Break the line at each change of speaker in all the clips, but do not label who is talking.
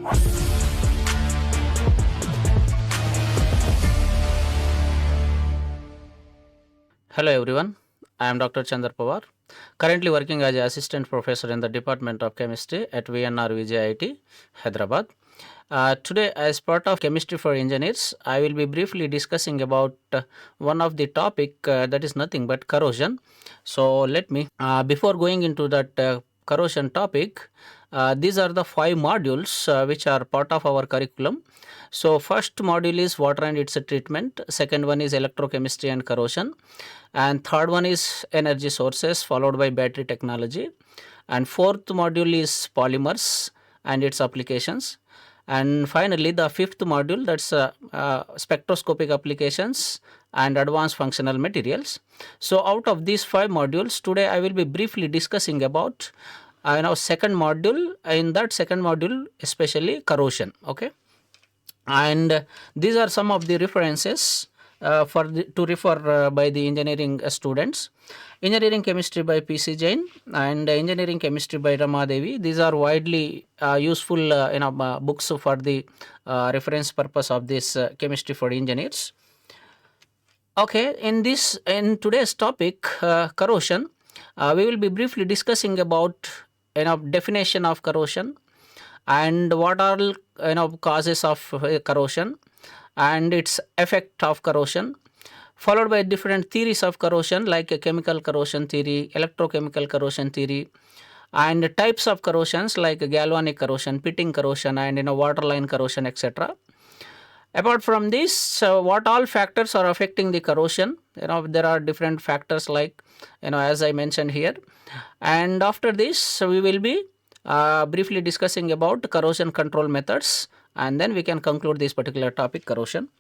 Hello everyone, I am Dr. Chandar Pawar, currently working as an assistant professor in the Department of Chemistry at VNR VJIT, Hyderabad. Today, as part of Chemistry for Engineers, I will be briefly discussing about one of the topic that is nothing but corrosion. So let me, before going into that corrosion topic, these are the 5 modules which are part of our curriculum. So first module is water and its treatment, second one is electrochemistry and corrosion, and third one is energy sources followed by battery technology, and fourth module is polymers and its applications, and finally the fifth module, that's spectroscopic applications and advanced functional materials. So out of these 5 modules, today I will be briefly discussing about second module. In that second module, especially corrosion. Okay, and these are some of the references to refer by the engineering students. Engineering chemistry by P.C. Jain and engineering chemistry by Rama Devi. These are widely useful books for the reference purpose of this chemistry for engineers. Okay, in today's topic, corrosion, we will be briefly discussing about definition of corrosion and what are causes of corrosion and its effect of corrosion, followed by different theories of corrosion like a chemical corrosion theory, electrochemical corrosion theory, and types of corrosions like galvanic corrosion, pitting corrosion, and waterline corrosion, etc. Apart from this, what all factors are affecting the corrosion? There are different factors like as I mentioned here, and after this we will be briefly discussing about corrosion control methods, and then we can conclude this particular topic, corrosion.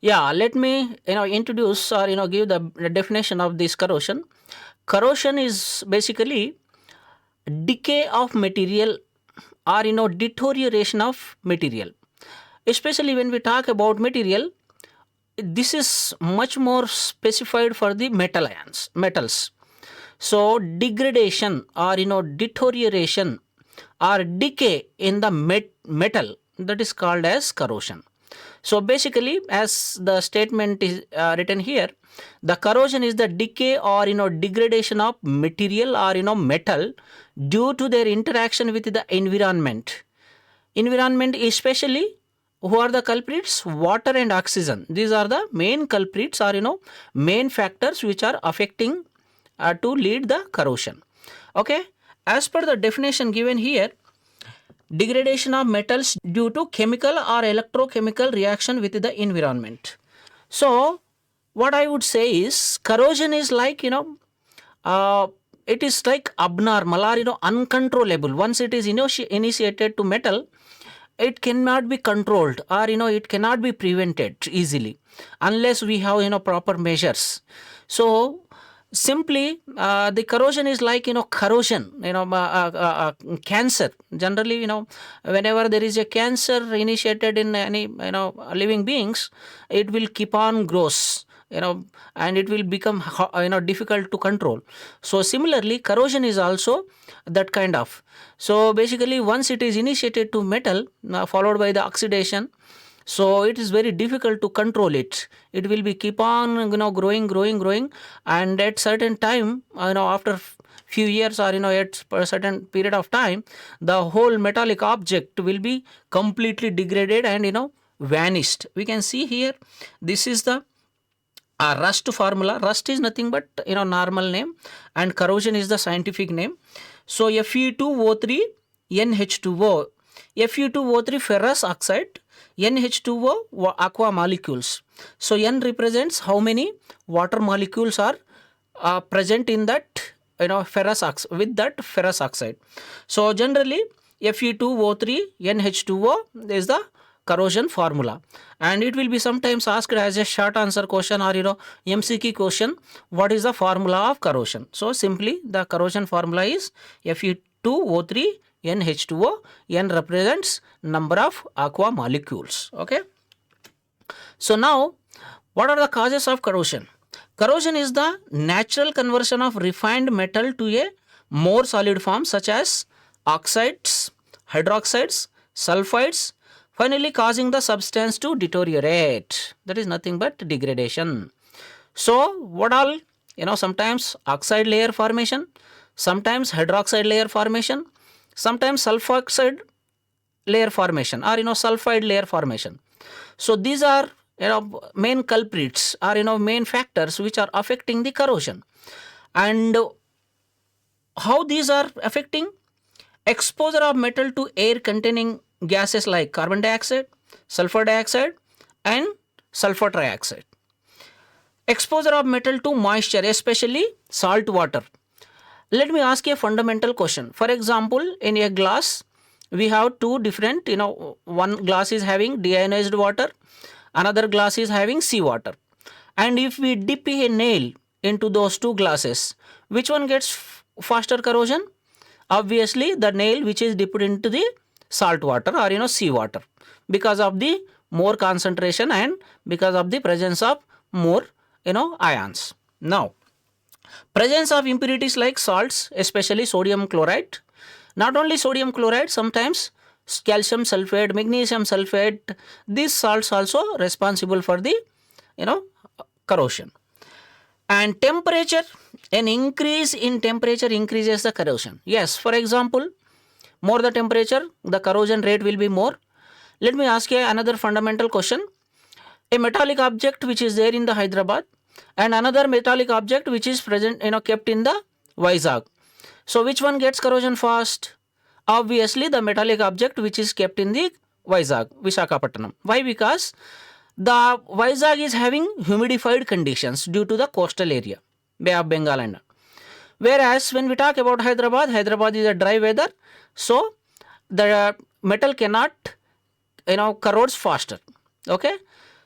Yeah, let me introduce or give the definition of this corrosion. Corrosion is basically decay of material or deterioration of material. Especially when we talk about material, this is much more specified for the metals. So degradation or deterioration or decay in the metal, that is called as corrosion. So basically, as the statement is written here, the corrosion is the decay or degradation of material or metal due to their interaction with the environment. Environment, especially, who are the culprits? Water and oxygen. These are the main culprits or main factors which are affecting to lead the corrosion. Okay, as per the definition given here, degradation of metals due to chemical or electrochemical reaction with the environment. So what I would say is corrosion is like it is like abnormal or uncontrollable. Once it is initiated to metal, it cannot be controlled or it cannot be prevented easily unless we have proper measures. So simply the corrosion is like corrosion, cancer. Generally, whenever there is a cancer initiated in any living beings, it will keep on grows, and it will become difficult to control. So similarly, corrosion is also that kind of. So basically, once it is initiated to metal followed by the oxidation, so it is very difficult to control it. It will be keep on growing, and at certain time, after few years or at a certain period of time, the whole metallic object will be completely degraded and vanished. We can see here, this is the rust formula. Rust is nothing but normal name, and corrosion is the scientific name. So Fe2O3 NH2O, Fe2O3 ferrous oxide, NH2O aqua molecules. So N represents how many water molecules are present in that ferrous oxide, with that ferrous oxide. So generally Fe2O3 NH2O is the corrosion formula, and it will be sometimes asked as a short answer question or MCQ question, what is the formula of corrosion? So simply the corrosion formula is Fe2O3 NH2O. N represents number of aqua molecules. Okay, so now what are the causes of corrosion? Corrosion is the natural conversion of refined metal to a more solid form, such as oxides, hydroxides, sulfides, finally causing the substance to deteriorate. That is nothing but degradation. So what all, sometimes oxide layer formation, sometimes hydroxide layer formation, sometimes sulfoxide layer formation, or sulfide layer formation. So these are main culprits, or main factors which are affecting the corrosion. And how these are affecting? Exposure of metal to air containing gases like carbon dioxide, sulfur dioxide, and sulfur trioxide. Exposure of metal to moisture, especially salt water. Let me ask you a fundamental question. For example, in a glass, we have two different, one glass is having deionized water, another glass is having seawater. And if we dip a nail into those two glasses, which one gets faster corrosion? Obviously, the nail which is dipped into the salt water or seawater, because of the more concentration and because of the presence of more ions. Now, presence of impurities like salts, especially sodium chloride. Not only sodium chloride, sometimes calcium sulfate, magnesium sulfate, these salts also responsible for the corrosion. And temperature, an increase in temperature increases the corrosion. Yes, for example, more the temperature, the corrosion rate will be more. Let me ask you another fundamental question. A metallic object which is there in the Hyderabad and another metallic object which is present, kept in the VIGNANA. So which one gets corrosion fast? Obviously the metallic object which is kept in the VIGNANA, Visakhapatnam. Why? Because the VIGNANA is having humidified conditions due to the coastal area, Bay of Bengal and. Whereas when we talk about Hyderabad, Hyderabad is a dry weather, so the metal cannot corrodes faster. Okay.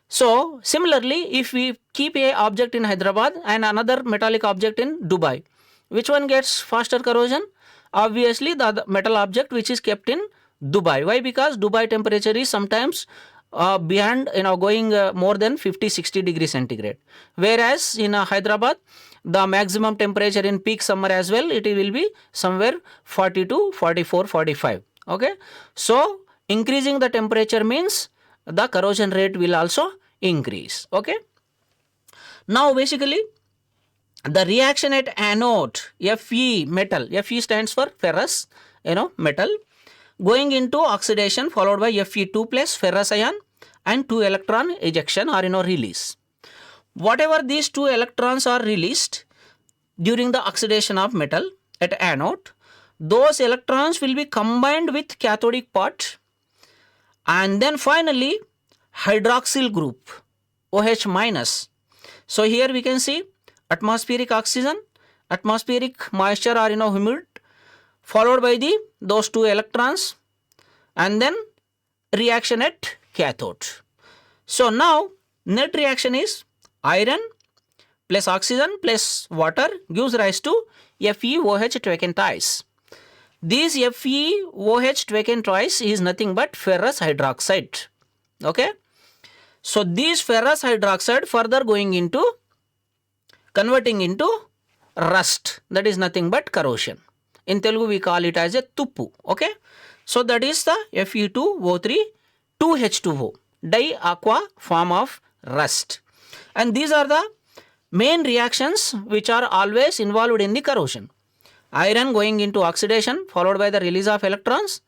So similarly, if we keep a object in Hyderabad and another metallic object in Dubai, which one gets faster corrosion? Obviously the metal object which is kept in Dubai. Why? Because Dubai temperature is sometimes beyond going more than 50-60 degrees centigrade, whereas in Hyderabad the maximum temperature in peak summer as well, it will be somewhere 40 to 44, 45. Okay. So increasing the temperature means the corrosion rate will also increase. Okay. Now basically the reaction at anode, Fe metal, Fe stands for ferrous metal, going into oxidation followed by Fe2 plus ferrous ion and 2 electron ejection or release. Whatever these 2 electrons are released during the oxidation of metal at anode, those electrons will be combined with cathodic part, and then finally hydroxyl group, OH minus. So here we can see atmospheric oxygen, atmospheric moisture or humid, followed by those 2 electrons, and then reaction at cathode. So now net reaction is iron plus oxygen plus water gives rise to FeOH taken twice. This FeOH taken twice is nothing but ferrous hydroxide. Okay. So this ferrous hydroxide further converting into rust, that is nothing but corrosion. In Telugu we call it as a tuppu. Okay. So that is the Fe2O3 2H2O di-aqua form of rust. And these are the main reactions which are always involved in the corrosion. Iron going into oxidation followed by the release of electrons,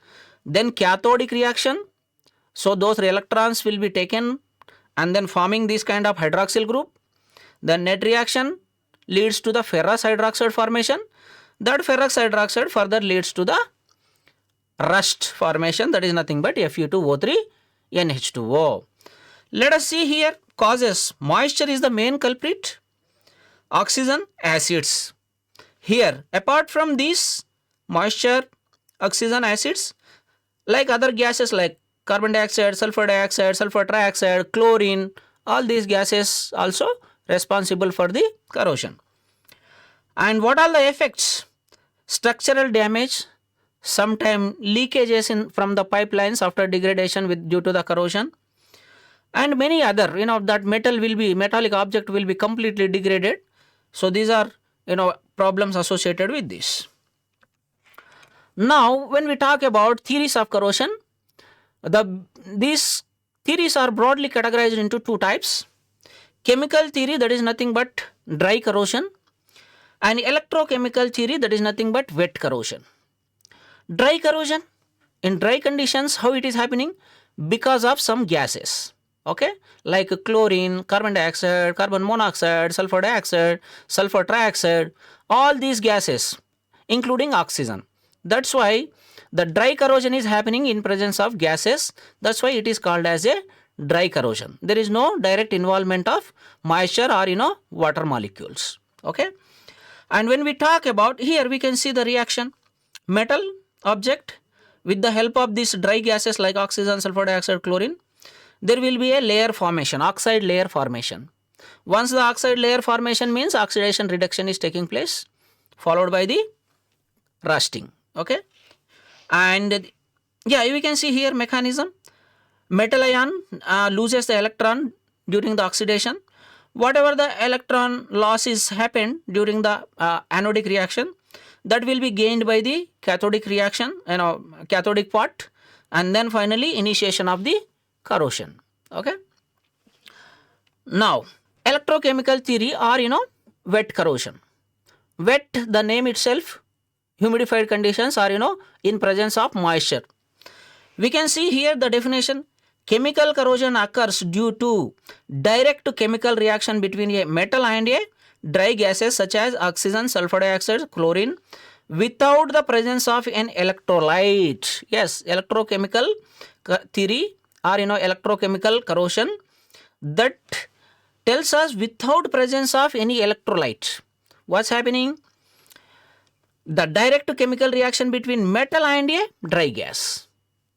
then cathodic reaction. So those electrons will be taken and then forming this kind of hydroxyl group. The net reaction leads to the ferrous hydroxide formation. That ferrous hydroxide further leads to the rust formation, that is nothing but Fe2O3 NH2O. Let us see here causes. Moisture is the main culprit. Oxygen, acids. Here apart from these moisture, oxygen, acids, like other gases like carbon dioxide, sulfur trioxide, chlorine, all these gases also responsible for the corrosion. And what are the effects? Structural damage, sometime leakages from the pipelines after degradation due to the corrosion, and many other, that metallic object will be completely degraded. So these are, problems associated with this. Now when we talk about theories of corrosion, These theories are broadly categorized into two types: chemical theory, that is nothing but dry corrosion, and electrochemical theory, that is nothing but wet corrosion. Dry corrosion, in dry conditions, how it is happening? Because of some gases, okay, like chlorine, carbon dioxide, carbon monoxide, sulfur dioxide, sulfur trioxide, all these gases, including oxygen. That's why the dry corrosion is happening in presence of gases. That's why it is called as a dry corrosion. There is no direct involvement of moisture or water molecules, okay. And when we talk about, here we can see the reaction: metal object, with the help of these dry gases like oxygen, sulfur dioxide, chlorine, there will be a layer formation, oxide layer formation. Once the oxide layer formation means oxidation reduction is taking place, followed by the rusting, okay. And yeah, we can see here mechanism: metal ion loses the electron during the oxidation. Whatever the electron loss is happened during the anodic reaction, that will be gained by the cathodic reaction, cathodic part, and then finally initiation of the corrosion, okay. Now electrochemical theory or wet corrosion. Wet, the name itself, humidified conditions or in presence of moisture. We can see here the definition: chemical corrosion occurs due to direct chemical reaction between a metal and a dry gases such as oxygen, sulfur dioxide, chlorine, without the presence of an electrolyte. Yes, electrochemical theory or electrochemical corrosion, that tells us without presence of any electrolyte. What's happening? The direct chemical reaction between metal and a dry gas.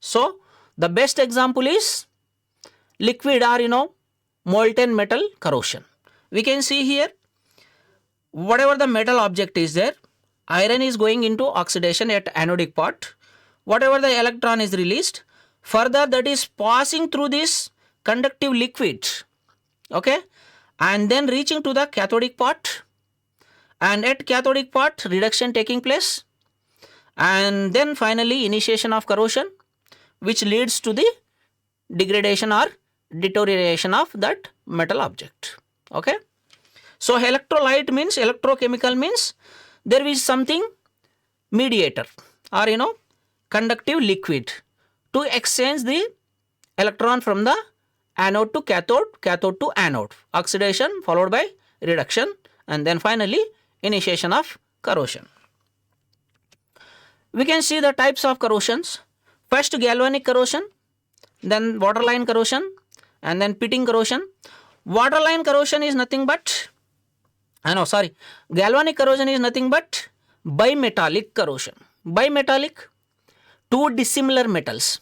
So the best example is liquid or molten metal corrosion. We can see here, whatever the metal object is there, iron is going into oxidation at anodic part. Whatever the electron is released, further that is passing through this conductive liquid, okay, and then reaching to the cathodic part, and at cathodic part reduction taking place, and then finally initiation of corrosion, which leads to the degradation or deterioration of that metal object, okay. So electrolyte means, electrochemical means, there is something mediator or conductive liquid to exchange the electron from the anode to cathode, cathode to anode, oxidation followed by reduction, and then finally initiation of corrosion. We can see the types of corrosions. First, galvanic corrosion, then waterline corrosion, and then pitting corrosion. Waterline corrosion is nothing but, galvanic corrosion is nothing but bimetallic corrosion. Bimetallic, two dissimilar metals.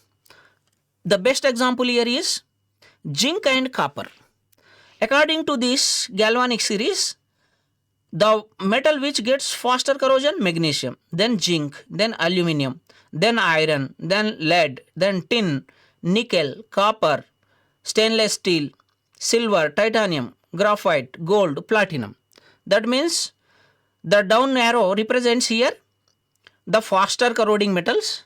The best example here is zinc and copper. According to this galvanic series, the metal which gets faster corrosion, magnesium, then zinc, then aluminum, then iron, then lead, then tin, nickel, copper, stainless steel, silver, titanium, graphite, gold, platinum. That means the down arrow represents here the faster corroding metals,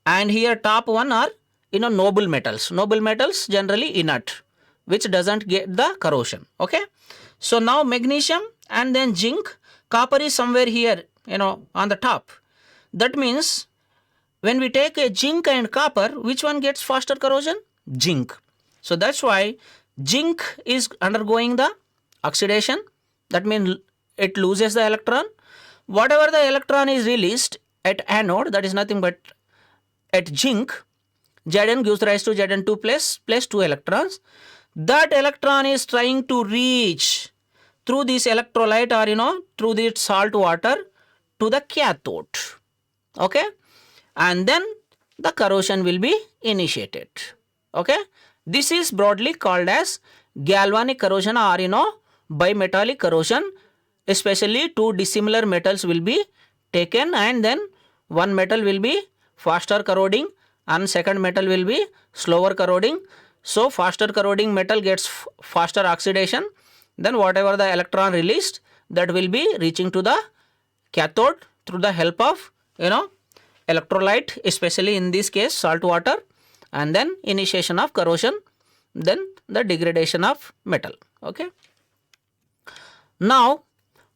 and here top one are noble metals. Noble metals generally inert, which doesn't get the corrosion, okay. So now magnesium and then zinc, copper is somewhere here on the top. That means when we take a zinc and copper, which one gets faster corrosion? Zinc. So that's why zinc is undergoing the oxidation. That means it loses the electron. Whatever the electron is released at anode, that is nothing but at zinc, Zn gives rise to Zn2 plus 2 electrons. That electron is trying to reach through this electrolyte or through the salt water to the cathode, okay, and then the corrosion will be initiated, okay. This is broadly called as galvanic corrosion or bimetallic corrosion. Especially two dissimilar metals will be taken, and then one metal will be faster corroding and second metal will be slower corroding. So faster corroding metal gets faster oxidation, then whatever the electron released, that will be reaching to the cathode through the help of electrolyte, especially in this case salt water, and then initiation of corrosion, then the degradation of metal. Okay. Now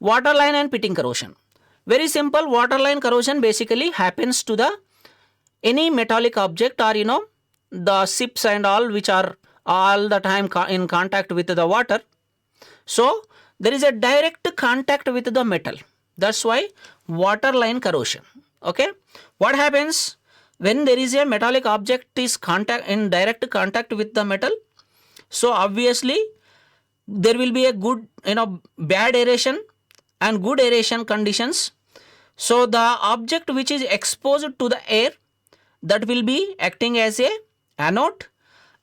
waterline and pitting corrosion. Very simple. Waterline corrosion basically happens to the any metallic object, or the ships and all, which are all the time in contact with the water. So there is a direct contact with the metal. That's why waterline corrosion. Okay. What happens when there is a metallic object is in direct contact with the metal? So obviously there will be a good bad aeration and good aeration conditions. So the object which is exposed to the air, that will be acting as a anode,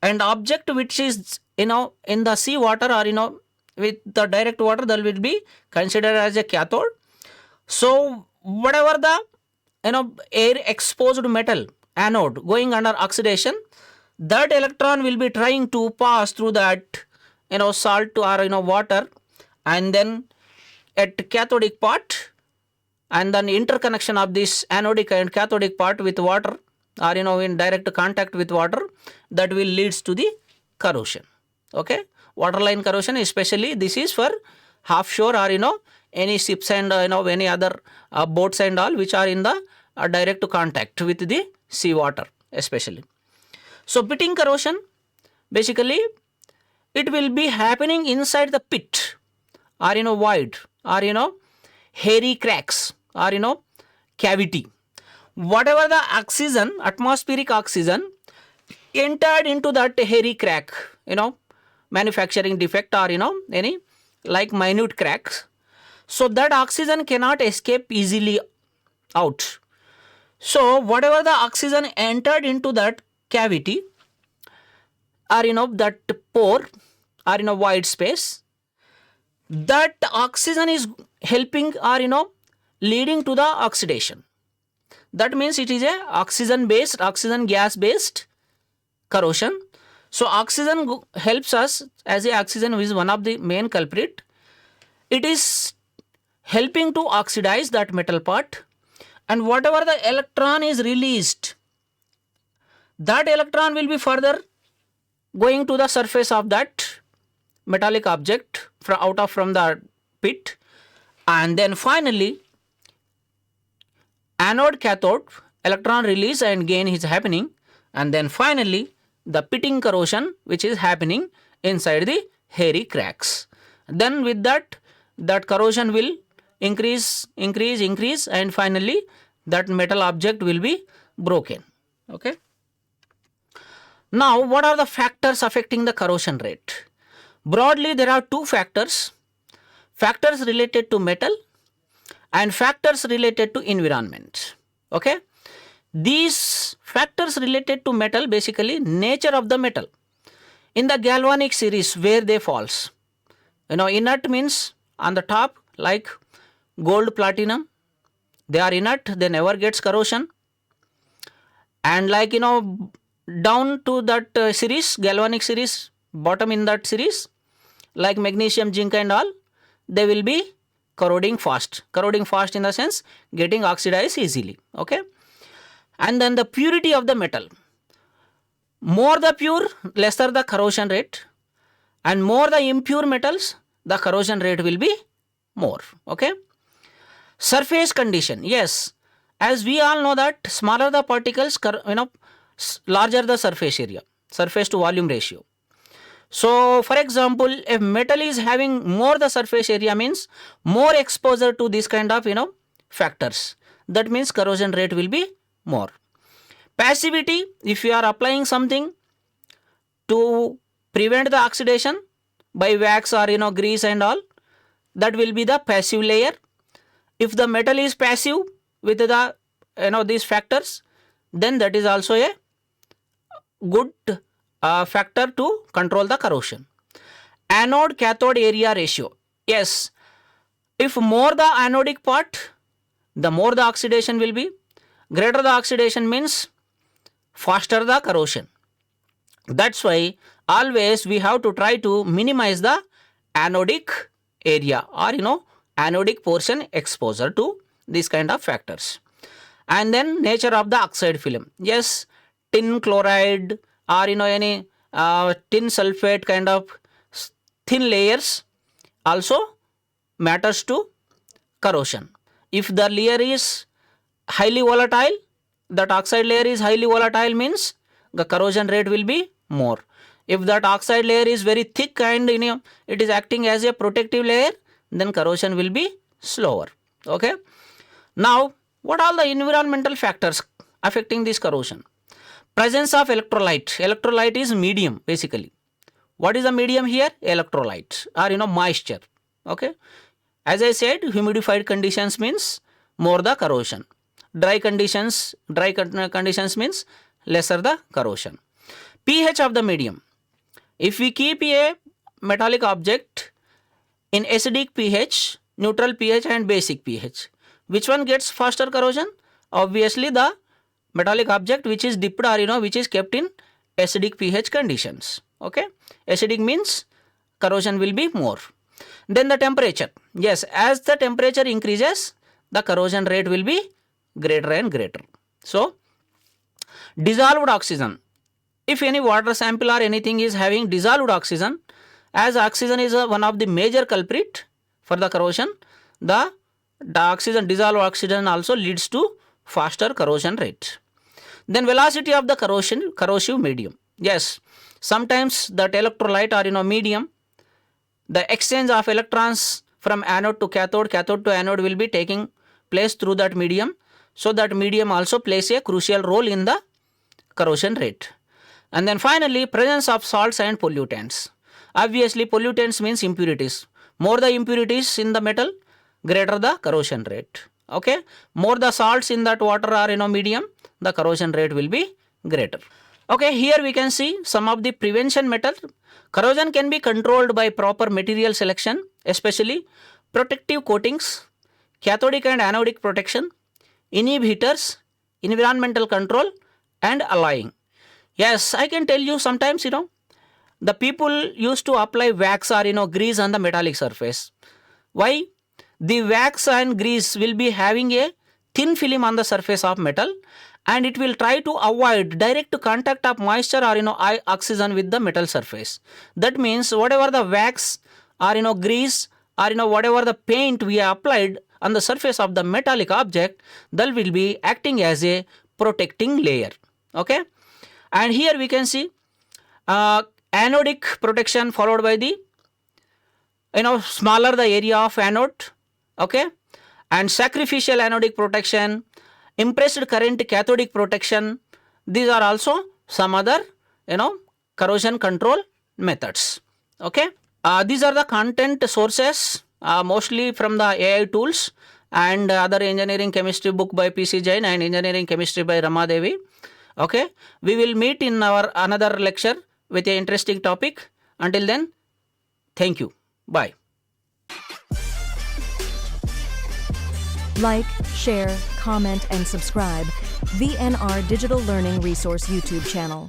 and object which is in the sea water, or with the direct water, that will be considered as a cathode. So whatever the air exposed metal anode going under oxidation, that electron will be trying to pass through that salt or water, and then at cathodic part, and then interconnection of this anodic and cathodic part with water, or in direct contact with water, that will leads to the corrosion. Okay. Waterline corrosion, especially this is for offshore, or any ships and any other boats and all, which are in the direct contact with the sea water especially. So pitting corrosion, basically it will be happening inside the pit, or void, or hairy cracks, or cavity. Whatever the oxygen, atmospheric oxygen, entered into that hairy crack, manufacturing defect, or any like minute cracks, so that oxygen cannot escape easily out. So whatever the oxygen entered into that cavity, or that pore, or void space, that oxygen is helping, or leading to the oxidation. That means it is a oxygen gas based corrosion. So oxygen helps us, as a oxygen is one of the main culprit. It is helping to oxidize that metal part, and whatever the electron is released, that electron will be further going to the surface of that metallic object from the pit, and then finally anode cathode electron release and gain is happening, and then finally the pitting corrosion, which is happening inside the hairy cracks. Then with that corrosion will increase, and finally that metal object will be broken. Okay. Now what are the factors affecting the corrosion rate? Broadly there are two factors related to metal and factors related to environment. Okay. These factors related to metal, basically nature of the metal. In the galvanic series, where they falls, inert means on the top, like gold, platinum, they are inert, they never gets corrosion. And like down to that series, galvanic series, bottom in that series, like magnesium, zinc and all, they will be corroding fast in the sense getting oxidized easily. Okay. And then the purity of the metal, more the pure, lesser the corrosion rate, and more the impure metals, the corrosion rate will be more. Okay. Surface condition, yes, as we all know that smaller the particles, larger the surface area, surface to volume ratio. So for example, if metal is having more the surface area, means more exposure to this kind of factors, that means corrosion rate will be more. Passivity, if you are applying something to prevent the oxidation by wax or grease and all, that will be the passive layer. If the metal is passive with the these factors, then that is also a good factor to control the corrosion. Anode cathode area ratio, yes, if more the anodic part, the more the oxidation will be. Greater the oxidation means faster the corrosion. That's why always we have to try to minimize the anodic area or anodic portion exposure to these kind of factors. And then nature of the oxide film, yes, tin chloride or any tin sulfate kind of thin layers also matters to corrosion. If the layer is highly volatile, that oxide layer is highly volatile means the corrosion rate will be more. If that oxide layer is very thick and it is acting as a protective layer, then corrosion will be slower. Okay. Now, what are the environmental factors affecting this corrosion? Presence of electrolyte. Electrolyte is medium basically. What is the medium here? Electrolyte or moisture. Okay. As I said, humidified conditions means more the corrosion. Dry conditions means lesser the corrosion. pH of the medium. If we keep a metallic object in acidic pH, neutral pH and basic pH, which one gets faster corrosion? Obviously the metallic object which is dipped or which is kept in acidic pH conditions. Okay, acidic means corrosion will be more. Then the temperature. Yes, as the temperature increases, the corrosion rate will be greater and greater. So, dissolved oxygen. If any water sample or anything is having dissolved oxygen, as oxygen is one of the major culprit for the corrosion, the dissolved oxygen also leads to faster corrosion rate. Then velocity of the corrosive medium. Yes, sometimes that electrolyte or medium, the exchange of electrons from anode to cathode to anode will be taking place through that medium. So that medium also plays a crucial role in the corrosion rate. And then finally, presence of salts and pollutants. Obviously, pollutants means impurities. More the impurities in the metal, greater the corrosion rate. Okay, more the salts in that water or medium, the corrosion rate will be greater. Okay, here we can see some of the prevention methods. Corrosion can be controlled by proper material selection, especially protective coatings, cathodic and anodic protection, inhibitors, environmental control and alloying. Yes, I can tell you sometimes the people used to apply wax or grease on the metallic surface. Why? The wax and grease will be having a thin film on the surface of metal and it will try to avoid direct contact of moisture or oxygen with the metal surface. That means whatever the wax or grease or whatever the paint we have applied on the surface of the metallic object, that will be acting as a protecting layer. Okay, and here we can see anodic protection followed by the smaller the area of anode. Okay, and sacrificial anodic protection, impressed current cathodic protection. These are also some other corrosion control methods. Okay, these are the content sources mostly from the AI tools and other engineering chemistry book by PC Jain and engineering chemistry by Rama Devi. Okay, we will meet in our another lecture with an interesting topic. Until then, thank you. Bye.
Like, share, comment, and subscribe VNR Digital Learning Resource YouTube channel.